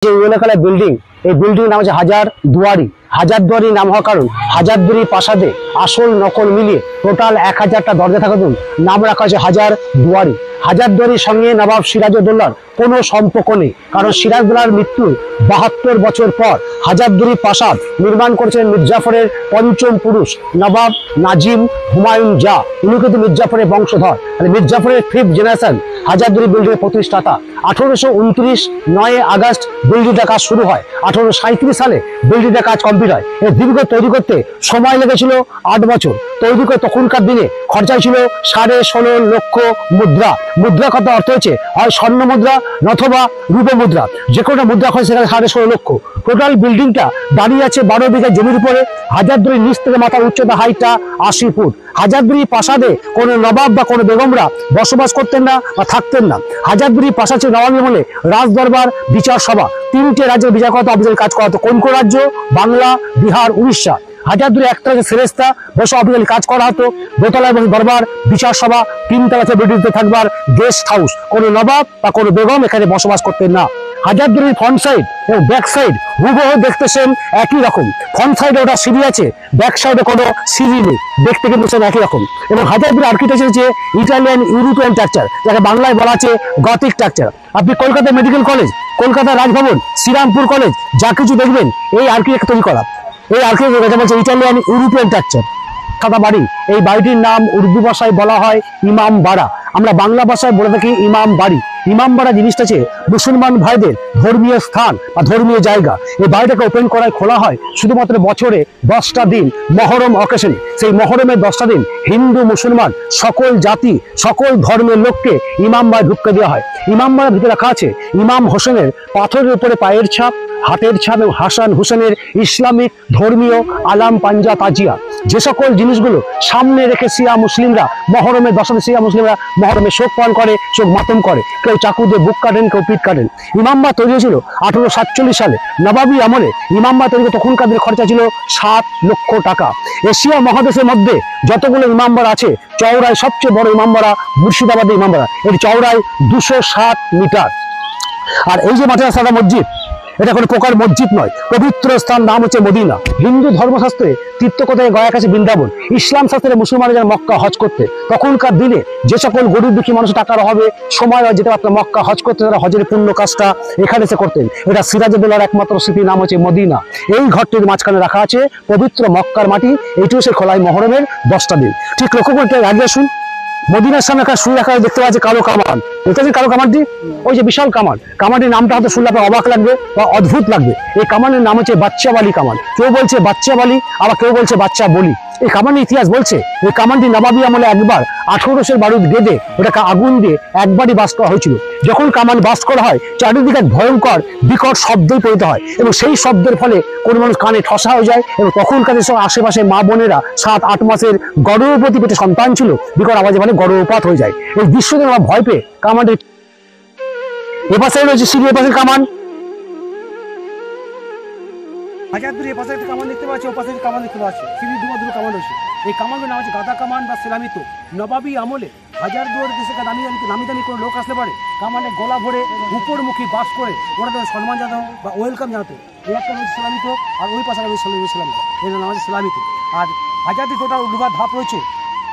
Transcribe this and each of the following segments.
যে এলাকার বিল্ডিং, এই বিল্ডিং নাম হচ্ছে হাজার দুয়ারি। হাজার দুয়ারি নাম হওয়ার কারণ হাজারদুয়ারি প্রাসাদে আসল নকল মিলিয়ে টোটাল 1000টা দরজা থাকার জন্য নাম রাখা হয়েছে হাজার দুয়ারি। হাজারদুয়ারির সঙ্গে নবাব সিরাজউদ্দৌলার কোনো সম্পর্ক নেই, কারণ সিরাজউদ্দৌলার মৃত্যুর 72 বছর পর হাজারদুয়ারি প্রাসাদ নির্মাণ করেছেন মির্জাফরের পঞ্চম পুরুষ নবাব নাজিম হুমায়ুন জা। উনি কিন্তু মির্জাফরের বংশধর, মানে মির্জাফরের 5th জেনারেশন হাজারদুয়ারি বিল্ডিং এর প্রতিষ্ঠাতা। 1829 9 আগস্ট বিল্ডিংটা কাজ শুরু হয়। 1837 সালে বিল্ডিংটা কাজ কমপ্লিট হয়। এর দীর্ঘ তৈরি করতে সময় লেগেছিল 8 বছর। তৈরি করে তখনকার দিনে খরচা ছিল 16.5 লক্ষ মুদ্রা। মুদ্রা কত অর্থ হচ্ছে হয় স্বর্ণ মুদ্রা অথবা রূপ মুদ্রা, যে কোনো মুদ্রা খরচ সেখানে 16.5 লক্ষ। টোটাল বিল্ডিংটা দাঁড়িয়ে আছে 12 বিঘা জমির উপরে। হাজারদুয়ারির নিচ থেকে মাথার উচ্চতা হাইটটা 80 ফুট। হাজারদুয়ারি প্রাসাদে কোনো নবাব বা কোনো বেগমরা বসবাস করতেন না বা থাকতেন না। হাজারদুয়ারি প্রাসাদ ছিল নবাবী আমলে রাজ দরবার, বিচার সভা, 3টে রাজ্যের বিচার করাতো, অফিসের কাজ করাতো। কোন কোন রাজ্য? বাংলা, বিহার, উড়িষ্যা। হাজারদুয়ারি একটা ফেরেস্তা বসে অফিসিয়ালি কাজ করা হতো। দোতলায় বসে দরবার, বিচার সভা, 3 তলাতে বিল্ডিংতে থাকবার গেস্ট হাউস। কোনো নবাব বা কোনো বেগম এখানে বসবাস করতেন না। হাজারদুয়ারির ফ্রন্ট সাইড এবং ব্যাক সাইড হুবহু দেখতে সেম একই রকম। ফ্রন্ট সাইডে ওটা সিঁড়ি আছে, ব্যাক সাইডে কোনো সিঁড়ি নেই, দেখতে কিন্তু সেম একই রকম। এবং হাজারদুয়ারি আর্কিটেকচার হচ্ছে ইটালিয়ান ইউরোপিয়ান স্ট্রাকচার, যাকে বাংলায় বলা আছে গথিক স্ট্রাকচার। আপনি Kolkata medical college, Kolkata Raj Bhavan, Serampore college যা কিছু দেখবেন এই আর্কিটেক্ট তৈরি করা। এই আর্কিটেক্ট বলছে ইটালিয়ান ইউরোপিয়ান স্ট্রাকচার। সাদা বাড়ি, এই বাড়িটির নাম উর্দু ভাষায় বলা হয় ইমাম বাড়া, আমরা বাংলা ভাষায় বলে থাকি ইমাম বাড়ি। ইমাম বাড়া জিনিসটা হচ্ছে মুসলমান ভাইদের ধর্মীয় স্থান বা ধর্মীয় জায়গা। এই বাড়িটাকে ওপেন করায় খোলা হয় শুধুমাত্র বছরে 10টা দিন, মহরম অকেশনে। সেই মহরমের 10টা দিন হিন্দু মুসলমান সকল জাতি সকল ধর্মের লোককে ইমাম বাড়ি ঢুকতে দেওয়া হয়। ইমাম বাড়ার ভিতরে রাখা আছে ইমাম হোসেনের পাথরের উপরে পায়ের ছাপ, হাতের ছাপ এবং হাসান হোসেনের ইসলামিক ধর্মীয় আলাম পাঞ্জা তাজিয়া। যে সকল জিনিসগুলো সামনে রেখে শিয়া মুসলিমরা মহরমের 10 শিয়া মুসলিমরা মহরমে শোক পালন করে, শোক মাতম করে। কেউ চাকু দিয়ে বুক কাটেন, কেউ পিঠ কাটেন। ইমামবাড়া তৈরি হয়েছিল 1847 সালে নবাবী আমলে। ইমামবাড়া তৈরি তখনকার দিনে খরচা ছিল 7 লক্ষ টাকা। এশিয়া মহাদেশের মধ্যে যতগুলো ইমামবাড়া আছে, চওড়ায় সবচেয়ে বড় ইমামবাড়া মুর্শিদাবাদের ইমামবাড়া। এর চওড়ায় 260 মিটার। আর এই যে মাঠে সাদা মসজিদ, এটা কোনো প্রকার মসজিদ নয়, পবিত্র স্থান, নাম হচ্ছে মদিনা। হিন্দু ধর্মশাস্ত্রে তীর্থকথায় গয়া কাছে বৃন্দাবন, ইসলাম শাস্ত্রে মুসলমানরা যারা মক্কা হজ করতে, তখনকার দিনে যে সকল গরিব দুঃখী মানুষ টাকার অভাবে সময় যেতে পারত মক্কা হজ করতে, তারা হজের পূর্ণ কাজটা এখানে এসে করতেন। এটা সিরাজউদ্দৌলার একমাত্র স্মৃতি, নাম হচ্ছে মদিনা। এই ঘরটির মাঝখানে রাখা আছে পবিত্র মক্কার মাটি। এইটিও সে খোলায় মহরমের 10টা দিন। ঠিক লক্ষ্য করতে আগে আসুন, মদিনার সামনে একটা শুয়ে রাখা দেখতে পাচ্ছি কালো কামান। দেখতে কালো কামানটি, ওই যে বিশাল কামান। কামানটির নামটা হয়তো শুনলে আপনার অবাক লাগবে বা অদ্ভুত লাগবে। এই কামানের নাম হচ্ছে বাচ্চা বালি কামান। কেউ বলছে বাচ্চা বালি, আবার কেউ বলছে বাচ্চা বলি। এই কামানের ইতিহাস বলছে এই কামানটি নবাবী আমলে একবার 1800 বারুদ গেঁদে ওটাকে আগুন দিয়ে একবারই বাস্ট করা হয়েছিল। যখন কামান বাস্ট করা হয় চারিদিকে এক ভয়ঙ্কর বিকট শব্দই পড়তে হয়, এবং সেই শব্দের ফলে কোনো মানুষ কানে ঠসা হয়ে যায়। এবং তখনকার সব আশেপাশে মা বোনেরা 7-8 মাসের গর্ভবতী পেটে সন্তান ছিল, বিকট আওয়াজে মানে গর্ভপাত হয়ে যায়। এই দৃশ্য দেখে আমরা ভয় পেয়ে কামানটি এপাশে রয়েছে সিঁড়ি, এপাশে কামান। হাজারদুয়ারি এপাশে একটা কামান দেখতে পাচ্ছি, ওপাশে একটা কামান দেখতে পাচ্ছি, সিঁড়ি দুটো কামান রয়েছে। এই কামানের নাম হচ্ছে গাদা কামান বা সেলামিত। নবাবী আমলে হাজারদুয়ারি দেশে নামি দামি কোনো লোক আসলে পারে কামানে গলা ভরে উপরমুখী বাস করে ওরা তাদের সম্মান জানাতো বা ওয়েলকাম জানাতো। এই একটা হচ্ছে সেলামিত, আর ওই পাশে সেলামিত, এর নাম হচ্ছে সেলামিত। আর হাজারদুয়ারি টোটাল উঠবার ধাপ রয়েছে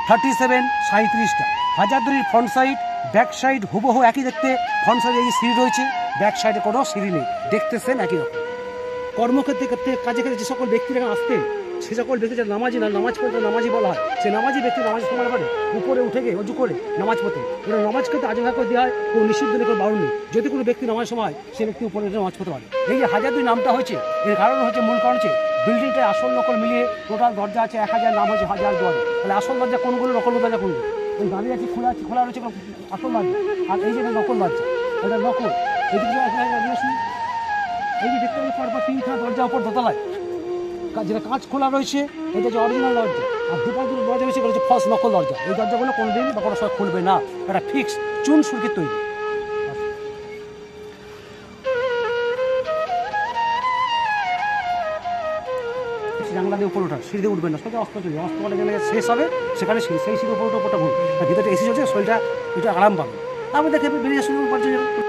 37-37টা। হাজারদুয়ারির ফ্রন্ট সাইড ব্যাক সাইড হুবহু একই দেখতে। ফ্রন্ট সাইডে এই সিঁড়ি রয়েছে, ব্যাক সাইডে কোনো সিঁড়ি নেই, দেখতে সেম একই রকম। কর্মক্ষেত্রে কাজে ক্ষেত্রে যে সকল ব্যক্তিরা আসতেন, সে সকল ব্যক্তি যারা নামাজি না, নামাজ পড়তে নামাজি বলা হয়, সে নামাজি ব্যক্তি নামাজ সময় পারে উপরে উঠে গিয়ে অজু করে নামাজ পড়তে। ওরা নামাজ করতে আজমা করে দেওয়া হয়, কোনো নিষিদ্ধ নেই, কোনো বারণ নেই। যদি কোনো ব্যক্তি নামাজ সময় সে ব্যক্তি উপরে নামাজ পড়তে পারে। এই যে হাজারদুয়ারি নামটা হয়েছে, এর কারণ হচ্ছে মূল কারণ হচ্ছে বিল্ডিংটায় আসল নকল মিলিয়ে টোটাল দরজা আছে 1000, নাম হচ্ছে হাজারদুয়ারি। তাহলে আসল দরজা কোনগুলো, নকল দরজা কোনগুলো? ওই দাঁড়িয়ে আছে, খোলা রয়েছে আসল দরজা, আর এই যে নকল দরজা, এটা নকল। এই যে দেখতে পাচ্ছি পরপর 3খানা দরজা উপর দোতলায়, যেটা কাঁচ খোলা রয়েছে এটা হচ্ছে অরিজিনাল দরজা, আর দুটো দরজা রয়েছে এটা হচ্ছে ফলস নকল দরজা। এই দরজাগুলো কোনোদিন বা কোনো সময় খুলবে না, এটা ফিক্স চুন সুরকির তৈরি। জানলা দিয়ে উপরে ওঠা, সিঁড়ি দিয়ে উঠবেন না, সোজা অস্ত চলবে। অস্ত বলে গেলে শেষ হবে সেখানে সেই সিঁড়ি উপরে ওপরটা ঘুরবে, ভিতরে এসি চলছে, শরীরটা একটু আরাম পাবে। আপনি দেখে বেরিয়ে শুরু করছে।